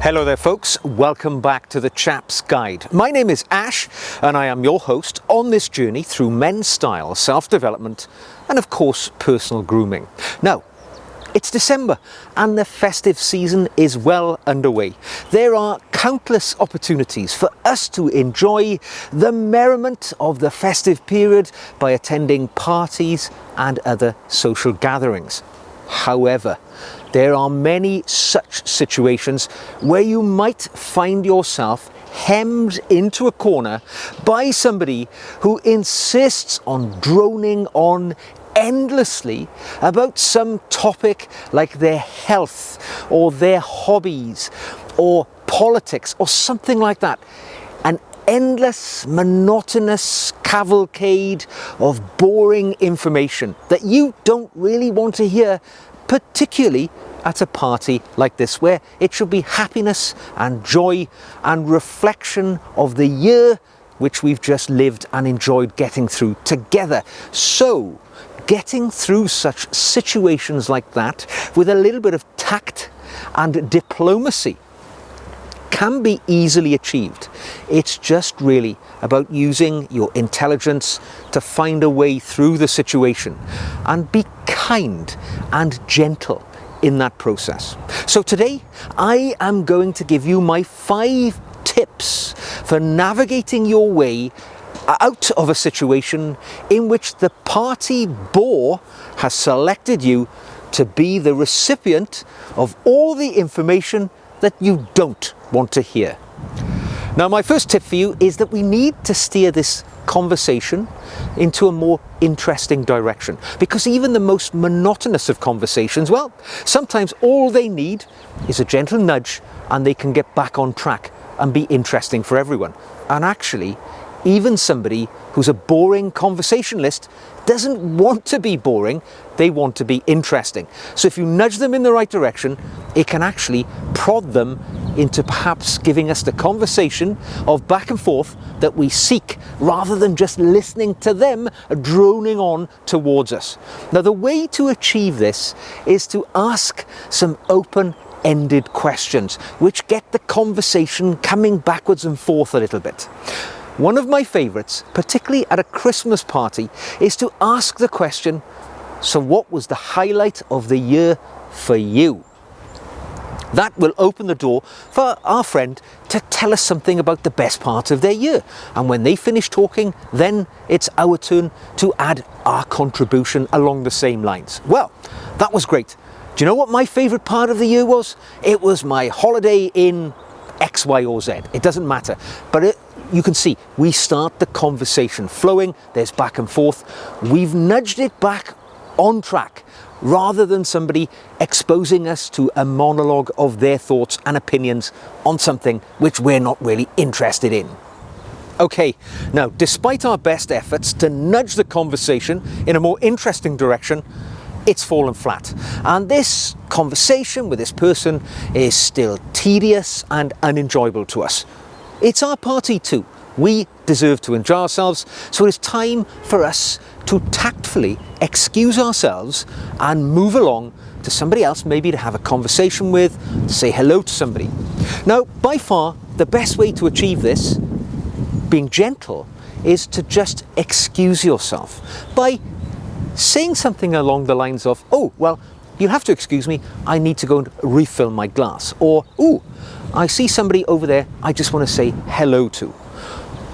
Hello there folks, welcome back to the Chap's Guide. My name is Ash and I am your host on this journey through men's style, self-development and of course personal grooming. Now, it's December and the festive season is well underway. There are countless opportunities for us to enjoy the merriment of the festive period by attending parties and other social gatherings. However, there are many such situations where you might find yourself hemmed into a corner by somebody who insists on droning on endlessly about some topic like their health or their hobbies or politics or something like that. An endless, monotonous cavalcade of boring information that you don't really want to hear, particularly at a party like this where it should be happiness and joy and reflection of the year which we've just lived and enjoyed getting through together. So, getting through such situations like that with a little bit of tact and diplomacy can be easily achieved. It's just really about using your intelligence to find a way through the situation and be kind and gentle in that process. So today I am going to give you my 5 tips for navigating your way out of a situation in which the party bore has selected you to be the recipient of all the information that you don't want to hear. Now, my first tip for you is that we need to steer this conversation into a more interesting direction, because even the most monotonous of conversations, well, sometimes all they need is a gentle nudge and they can get back on track and be interesting for everyone. And actually, even somebody who's a boring conversationalist doesn't want to be boring, they want to be interesting. So if you nudge them in the right direction, it can actually prod them into perhaps giving us the conversation of back and forth that we seek, rather than just listening to them droning on towards us. Now, the way to achieve this is to ask some open-ended questions, which get the conversation coming backwards and forth a little bit. One of my favourites, particularly at a Christmas party, is to ask the question, so what was the highlight of the year for you? That will open the door for our friend to tell us something about the best part of their year. And when they finish talking, then it's our turn to add our contribution along the same lines. Well, that was great. Do you know what my favourite part of the year was? It was my holiday in X, Y or Z. It doesn't matter. But you can see, we start the conversation flowing, there's back and forth. We've nudged it back on track, rather than somebody exposing us to a monologue of their thoughts and opinions on something which we're not really interested in. Okay, now despite our best efforts to nudge the conversation in a more interesting direction, it's fallen flat. And this conversation with this person is still tedious and unenjoyable to us. It's our party too. We deserve to enjoy ourselves, so it's time for us to tactfully excuse ourselves and move along to somebody else, maybe to have a conversation with, to say hello to somebody. Now, by far, the best way to achieve this, being gentle, is to just excuse yourself by saying something along the lines of, oh, well, you'll have to excuse me, I need to go and refill my glass. Or, ooh, I see somebody over there I just want to say hello to.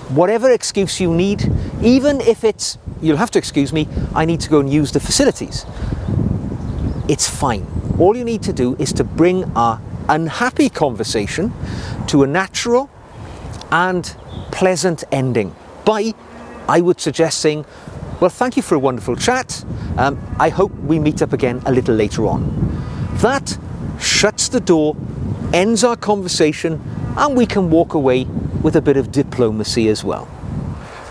Whatever excuse you need, even if it's, you'll have to excuse me, I need to go and use the facilities. It's fine. All you need to do is to bring our unhappy conversation to a natural and pleasant ending by, I would suggest, saying, well, thank you for a wonderful chat. I hope we meet up again a little later on. That shuts the door, ends our conversation, and we can walk away with a bit of diplomacy as well.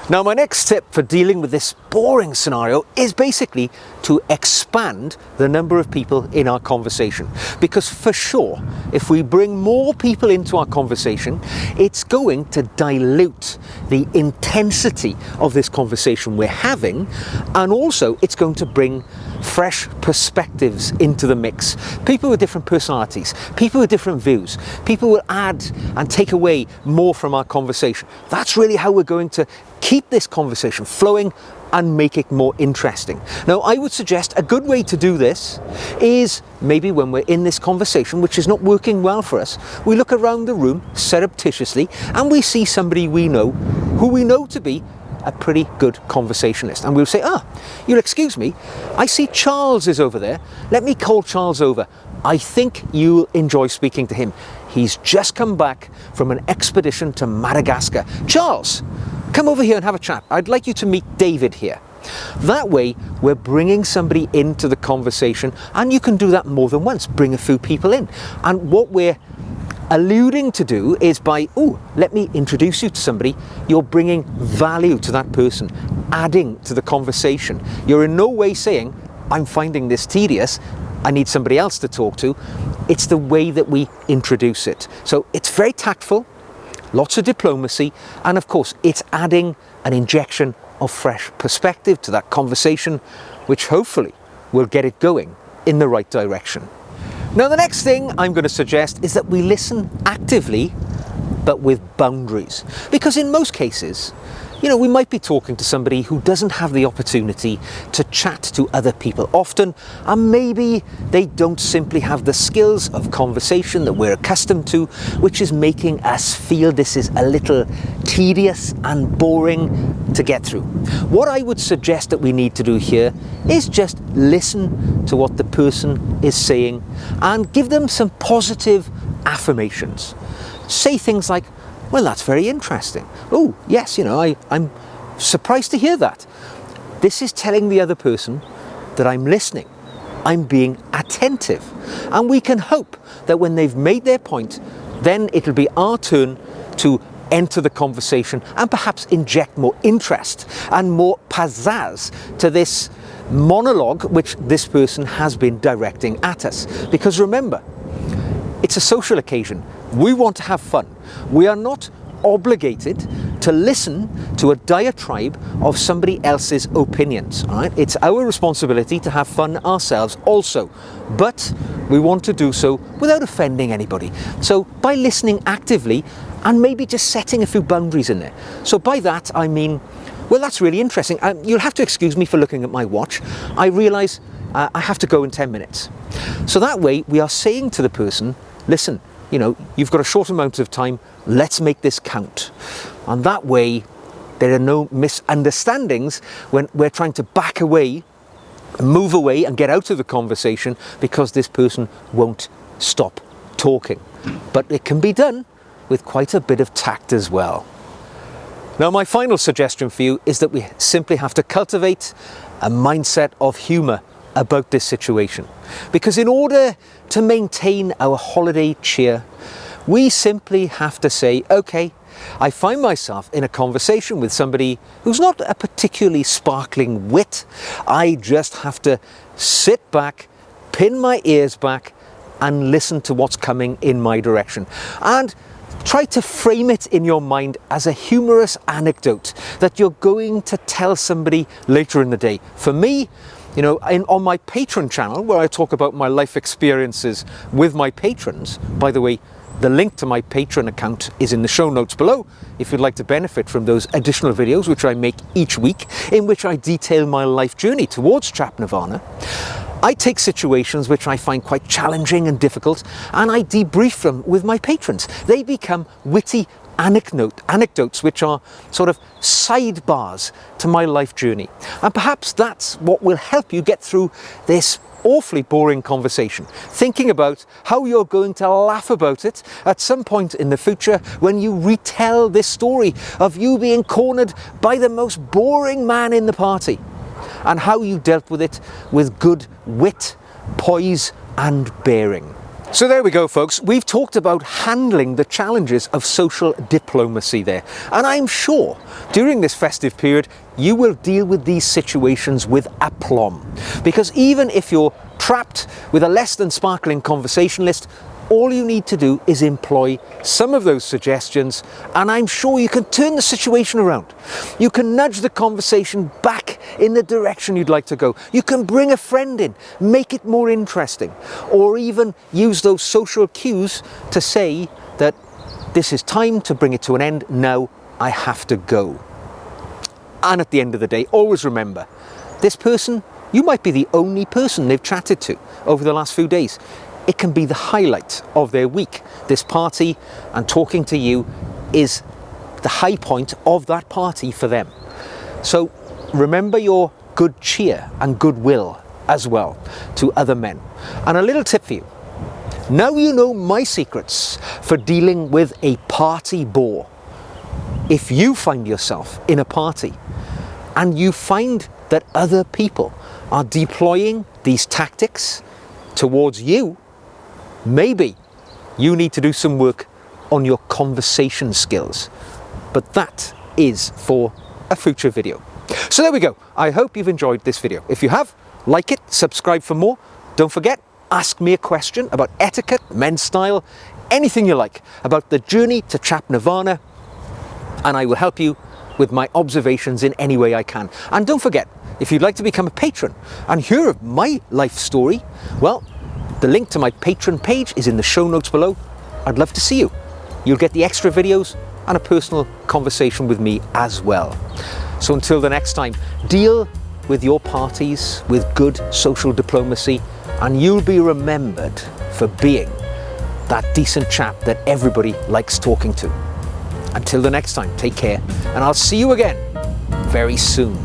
Now, my next tip for dealing with this boring scenario is basically to expand the number of people in our conversation. Because for sure, if we bring more people into our conversation, it's going to dilute the intensity of this conversation we're having, and also it's going to bring fresh perspectives into the mix. People with different personalities, people with different views, people will add and take away more from our conversation. That's really how we're going to keep this conversation flowing and make it more interesting. Now, I would suggest a good way to do this is maybe when we're in this conversation, which is not working well for us, we look around the room surreptitiously and we see somebody we know, who we know to be a pretty good conversationalist. And we'll say, you'll excuse me, I see Charles is over there. Let me call Charles over. I think you'll enjoy speaking to him. He's just come back from an expedition to Madagascar. Charles, come over here and have a chat. I'd like you to meet David here. That way, we're bringing somebody into the conversation, and you can do that more than once. Bring a few people in. And what we're alluding to do is by, let me introduce you to somebody, you're bringing value to that person, adding to the conversation. You're in no way saying, I'm finding this tedious, I need somebody else to talk to. It's the way that we introduce it. So it's very tactful, lots of diplomacy, and of course it's adding an injection of fresh perspective to that conversation, which hopefully will get it going in the right direction. Now, the next thing I'm going to suggest is that we listen actively, but with boundaries. Because in most cases, we might be talking to somebody who doesn't have the opportunity to chat to other people often, and maybe they don't simply have the skills of conversation that we're accustomed to, which is making us feel this is a little tedious and boring to get through. What I would suggest that we need to do here is just listen to what the person is saying and give them some positive affirmations. Say things like, well, that's very interesting. Oh, yes, I'm surprised to hear that. This is telling the other person that I'm listening. I'm being attentive. And we can hope that when they've made their point, then it'll be our turn to enter the conversation and perhaps inject more interest and more pizzazz to this monologue which this person has been directing at us. Because remember, it's a social occasion. We want to have fun. We are not obligated to listen to a diatribe of somebody else's opinions. All right? It's our responsibility to have fun ourselves also, but we want to do so without offending anybody. So by listening actively and maybe just setting a few boundaries in there. So by that I mean, well, that's really interesting. You'll have to excuse me for looking at my watch. I realise I have to go in 10 minutes. So that way we are saying to the person, listen, you've got a short amount of time, let's make this count. And that way, there are no misunderstandings when we're trying to back away, move away and get out of the conversation because this person won't stop talking. But it can be done with quite a bit of tact as well. Now, my final suggestion for you is that we simply have to cultivate a mindset of humour about this situation. Because in order to maintain our holiday cheer, we simply have to say, okay, I find myself in a conversation with somebody who's not a particularly sparkling wit. I just have to sit back, pin my ears back, and listen to what's coming in my direction. And try to frame it in your mind as a humorous anecdote that you're going to tell somebody later in the day. For me, on my Patreon channel, where I talk about my life experiences with my patrons, by the way, the link to my Patreon account is in the show notes below if you'd like to benefit from those additional videos which I make each week, in which I detail my life journey towards Chap Nirvana. I take situations which I find quite challenging and difficult, and I debrief them with my patrons. They become witty anecdotes which are sort of sidebars to my life journey. And perhaps that's what will help you get through this awfully boring conversation, thinking about how you're going to laugh about it at some point in the future when you retell this story of you being cornered by the most boring man in the party, and how you dealt with it with good wit, poise and bearing. So there we go, folks. We've talked about handling the challenges of social diplomacy there. And I'm sure during this festive period, you will deal with these situations with aplomb. Because even if you're trapped with a less than sparkling conversationalist, all you need to do is employ some of those suggestions, and I'm sure you can turn the situation around. You can nudge the conversation back in the direction you'd like to go. You can bring a friend in, make it more interesting, or even use those social cues to say that this is time to bring it to an end. Now I have to go. And at the end of the day, always remember, this person, you might be the only person they've chatted to over the last few days. It can be the highlight of their week. This party and talking to you is the high point of that party for them. So remember your good cheer and goodwill as well to other men. And a little tip for you. Now you know my secrets for dealing with a party bore. If you find yourself in a party and you find that other people are deploying these tactics towards you, maybe you need to do some work on your conversation skills. But that is for a future video. So there we go. I hope you've enjoyed this video. If you have, like it, subscribe for more. Don't forget, ask me a question about etiquette, men's style, anything you like about the journey to Chap Nirvana, and I will help you with my observations in any way I can. And don't forget, if you'd like to become a patron and hear of my life story, well, the link to my Patreon page is in the show notes below. I'd love to see you. You'll get the extra videos and a personal conversation with me as well. So until the next time, deal with your parties with good social diplomacy, and you'll be remembered for being that decent chap that everybody likes talking to. Until the next time, take care, and I'll see you again very soon.